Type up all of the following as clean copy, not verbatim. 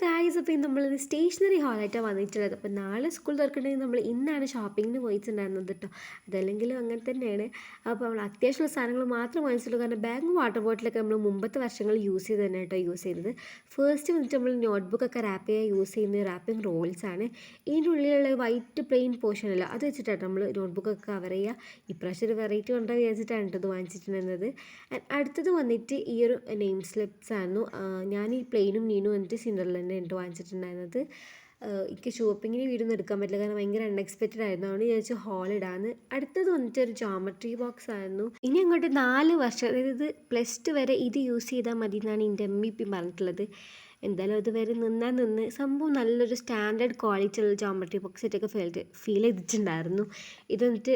Guys, അപ്പോൾ നമ്മളിന്ന് stationery ഹാളായിട്ടാണ് വന്നിട്ടുള്ളത്. അപ്പോൾ നാളെ സ്കൂൾ തുറക്കണമെങ്കിൽ നമ്മൾ ഇന്നാണ് ഷോപ്പിങ്ങിന് പോയിട്ടുണ്ടായിരുന്നത് കേട്ടോ. അതല്ലെങ്കിലും അങ്ങനെ തന്നെയാണ്. അപ്പോൾ നമ്മൾ അത്യാവശ്യമുള്ള സാധനങ്ങൾ മാത്രം വാങ്ങിച്ചുള്ളൂ. കാരണം ബാഗും വാട്ടർ ബോട്ടിലൊക്കെ നമ്മൾ മുമ്പത്തെ വർഷങ്ങളിൽ യൂസ് ചെയ്ത് തന്നെ കേട്ടോ യൂസ് ചെയ്തത്. ഫസ്റ്റ് വന്നിട്ട് നമ്മൾ നോട്ട്ബുക്കൊക്കെ റാപ്പ് ചെയ്യാൻ യൂസ് ചെയ്യുന്ന റാപ്പിംഗ് റോൾസാണ്. ഇതിൻ്റെ ഉള്ളിലുള്ള വൈറ്റ് പ്ലെയിൻ പോർഷൻ അല്ല, അത് വെച്ചിട്ടാണ് നമ്മൾ നോട്ട്ബുക്കൊക്കെ കവർ ചെയ്യുക. ഇപ്രാവശ്യം ഒരു വെറൈറ്റി കൊണ്ടാണ് വിചാരിച്ചിട്ടാണ് ഇത് വാങ്ങിച്ചിട്ടുണ്ടായിരുന്നത്. അടുത്തത് വന്നിട്ട് ഈ ഒരു നെയിം സ്ലിപ്സ് ആയിരുന്നു. ഞാൻ ഈ പ്ലെയിനും നീനും വന്നിട്ട് സിൻഡർലൻ്റെ ഉണ്ട് വാങ്ങിച്ചിട്ടുണ്ടായിരുന്നത്. എനിക്ക് ഷോപ്പിങ്ങിന് വീടൊന്നും എടുക്കാൻ പറ്റില്ല, കാരണം ഭയങ്കര അൺഎക്സ്പെക്റ്റഡ് ആയിരുന്നു. അതുകൊണ്ട് വിചാരിച്ചു ഹോൾ ഇടാന്ന്. അടുത്തത് വന്നിട്ട് ഒരു ജോമെട്രി ബോക്സ് ആയിരുന്നു. ഇനി അങ്ങോട്ട് 4 വർഷം, അതായത് +2 വരെ ഇത് യൂസ് ചെയ്താൽ മതി എന്നാണ് എൻ്റെ MEP പറഞ്ഞിട്ടുള്ളത്. എന്തായാലും അതുവരെ നിന്ന് സംഭവം നല്ലൊരു സ്റ്റാൻഡേർഡ് ക്വാളിറ്റി ഉള്ള ജോമെട്രി ബോക്സ് ആയിട്ടൊക്കെ ഫീൽ ചെയ്തിട്ടുണ്ടായിരുന്നു. ഇത് വന്നിട്ട്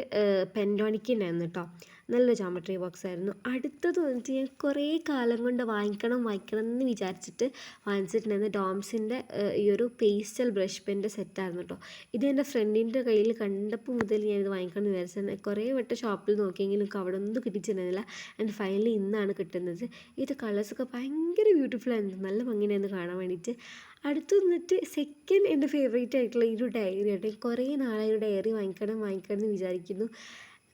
പെൻറ്റോണിക് ഉണ്ടായിരുന്നു കേട്ടോ. നല്ല ജോമെട്രി ബോക്സ് ആയിരുന്നു. അടുത്തത് വന്നിട്ട് ഞാൻ കുറേ കാലം കൊണ്ട് വാങ്ങിക്കണം എന്ന് വിചാരിച്ചിട്ട് വാങ്ങിച്ചിട്ടുണ്ടായിരുന്നു ഡോംസിൻ്റെ ഈ ഒരു പേസ്റ്റൽ ബ്രഷ് പെൻ്റെ സെറ്റായിരുന്നു കേട്ടോ. ഇത് എൻ്റെ ഫ്രണ്ടിൻ്റെ കയ്യിൽ കണ്ടപ്പോൾ മുതൽ ഞാനിത് വാങ്ങിക്കണം എന്ന് വിചാരിച്ചത്. കുറേ വട്ടം ഷോപ്പിൽ നോക്കിയെങ്കിലും എനിക്ക് അവിടെ ഒന്നും കിട്ടിച്ചിട്ടുണ്ടായിരുന്നില്ല. ആൻഡ് ഫൈനലി ഇന്നാണ് കിട്ടുന്നത്. ഇത് കളേഴ്സൊക്കെ ഭയങ്കര ബ്യൂട്ടിഫുൾ ആയിരുന്നു, നല്ല ഭംഗിയായിരുന്നു കാണാൻ വേണ്ടിയിട്ട്. അടുത്ത് വന്നിട്ട് സെക്കൻഡ് എൻ്റെ ഫേവറേറ്റ് ആയിട്ടുള്ള ഈ ഒരു ഡയറി ആയിട്ട് കുറേ നാളായി ഒരു ഡയറി വാങ്ങിക്കണം എന്ന് വിചാരിക്കുന്നു.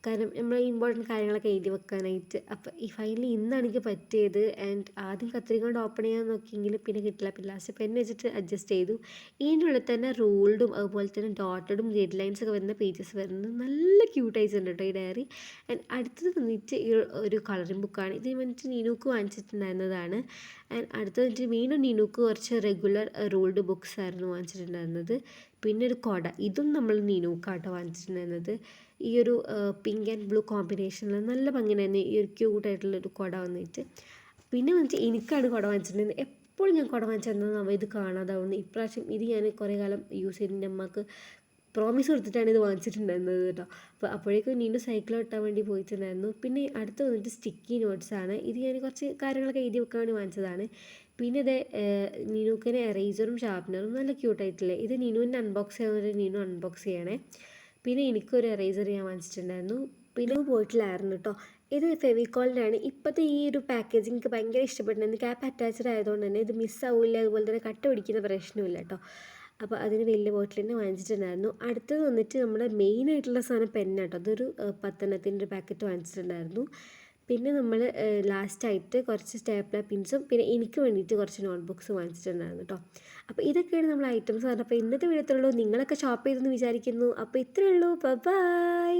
കാരണം നമ്മൾ ഇമ്പോർട്ടൻറ്റ് കാര്യങ്ങളൊക്കെ എഴുതി വെക്കാനായിട്ട്. അപ്പോൾ ഈ ഫൈനലി ഇന്നാണ് എനിക്ക് പറ്റിയത്. ആൻഡ് ആദ്യം കത്രിക കൊണ്ട് ഓപ്പൺ ചെയ്യാൻ നോക്കിയെങ്കിലും പിന്നെ കിട്ടില്ല. പിന്നെ ലാസ്റ്റ് പെൻ വെച്ചിട്ട് അഡ്ജസ്റ്റ് ചെയ്തു. ഇതിൻ്റെ ഉള്ളിൽ തന്നെ റൂൾഡും അതുപോലെ തന്നെ ഡോട്ടഡും ഗൈഡ് ലൈൻസൊക്കെ വരുന്ന പേജസ് വരുന്നത് നല്ല ക്യൂട്ടായിട്ടുണ്ട് കേട്ടോ ഈ ഡയറി. ആൻഡ് അടുത്തത് വന്നിട്ട് ഈ ഒരു കളറിംഗ് ബുക്കാണ്. ഇത് വന്നിട്ട് നീനൂക്ക് വാങ്ങിച്ചിട്ടുണ്ടായിരുന്നതാണ്. ആൻഡ് അടുത്തത് വന്നിട്ട് വീണ്ടും നീനൂക്ക് കുറച്ച് റെഗുലർ റൂൾഡ് ബുക്സ് ആയിരുന്നു വാങ്ങിച്ചിട്ടുണ്ടായിരുന്നത്. പിന്നെ ഒരു കുട, ഇതും നമ്മൾ നീനൂക്കാട്ടോ വാങ്ങിച്ചിട്ടുണ്ടായിരുന്നത്. ഈ ഒരു പിങ്ക് ആൻഡ് ബ്ലൂ കോമ്പിനേഷനിൽ നല്ല ഭംഗിയായിരുന്നു ഈ ഒരു ക്യൂട്ടായിട്ടുള്ളൊരു കുട വന്നിട്ട്. പിന്നെ വന്നിട്ട് എനിക്കാണ് കുട വാങ്ങിച്ചിട്ടുണ്ടായിരുന്നത്. എപ്പോഴും ഞാൻ കുട വാങ്ങിച്ചിരുന്നത് ഇത് കാണാതാവുന്നത്. ഇപ്രാവശ്യം ഇത് ഞാൻ കുറേ കാലം യൂസ് ചെയ്തിട്ട് അമ്മക്ക് പ്രോമിസ് കൊടുത്തിട്ടാണ് ഇത് വാങ്ങിച്ചിട്ടുണ്ടായിരുന്നത് കേട്ടോ. അപ്പോൾ അപ്പോഴേക്കും നീനു സൈക്കിൾ ഓട്ടാൻ വേണ്ടി പോയിട്ടുണ്ടായിരുന്നു. പിന്നെ അടുത്ത് വന്നിട്ട് സ്റ്റിക്കി നോട്ട്സാണ്. ഇത് ഞാൻ കുറച്ച് കാര്യങ്ങളൊക്കെ എഴുതി വെക്കാൻ വേണ്ടി വാങ്ങിച്ചതാണ്. പിന്നെ ഇത് നീനുക്കിന് എറേസറും ഷാർപ്നറും നല്ല ക്യൂട്ടായിട്ടില്ലേ. ഇത് നീനുവിൻ്റെ അൺബോക്സ് ചെയ്യാൻ നീനു അൺബോക്സ് ചെയ്യണേ. പിന്നെ എനിക്കൊരു എറേസർ ഞാൻ വാങ്ങിച്ചിട്ടുണ്ടായിരുന്നു. പിന്നെ പോയിട്ടില്ലായിരുന്നു കേട്ടോ. ഇത് ഫെവിക്കോളിൻ്റെ ആണ്. ഇപ്പോഴത്തെ ഈ ഒരു പാക്കേജിങ് എനിക്ക് ഭയങ്കര ഇഷ്ടപ്പെട്ടിട്ടുണ്ട്. ക്യാപ്പ് അറ്റാച്ച്ഡ് ആയതുകൊണ്ട് തന്നെ ഇത് മിസ്സാവില്ല, അതുപോലെ തന്നെ കട്ട പിടിക്കുന്ന പ്രശ്നമില്ല കേട്ടോ. അപ്പോൾ അതിന് വലിയ ബോട്ടിൽ തന്നെ വാങ്ങിച്ചിട്ടുണ്ടായിരുന്നു. അടുത്തത് വന്നിട്ട് നമ്മുടെ മെയിനായിട്ടുള്ള സാധനം പെന്നാട്ടോ. അതൊരു 10 പാക്കറ്റ് വാങ്ങിച്ചിട്ടുണ്ടായിരുന്നു. പിന്നെ നമ്മൾ ലാസ്റ്റായിട്ട് കുറച്ച് സ്റ്റേപ്ലർ പിൻസും പിന്നെ എനിക്ക് വേണ്ടിയിട്ട് കുറച്ച് നോട്ട്ബുക്സ് വാങ്ങിച്ചിട്ടുണ്ടായിരുന്നു കേട്ടോ. അപ്പോൾ ഇതൊക്കെയാണ് നമ്മൾ ഐറ്റംസ് പറഞ്ഞത്. അപ്പോൾ ഇന്നത്തെ വീഡിയോത്തുള്ളൂ. നിങ്ങളൊക്കെ ഷോപ്പ് ചെയ്തെന്ന് വിചാരിക്കുന്നു. അപ്പോൾ ഇത്രയേ ഉള്ളൂ. ബൈ.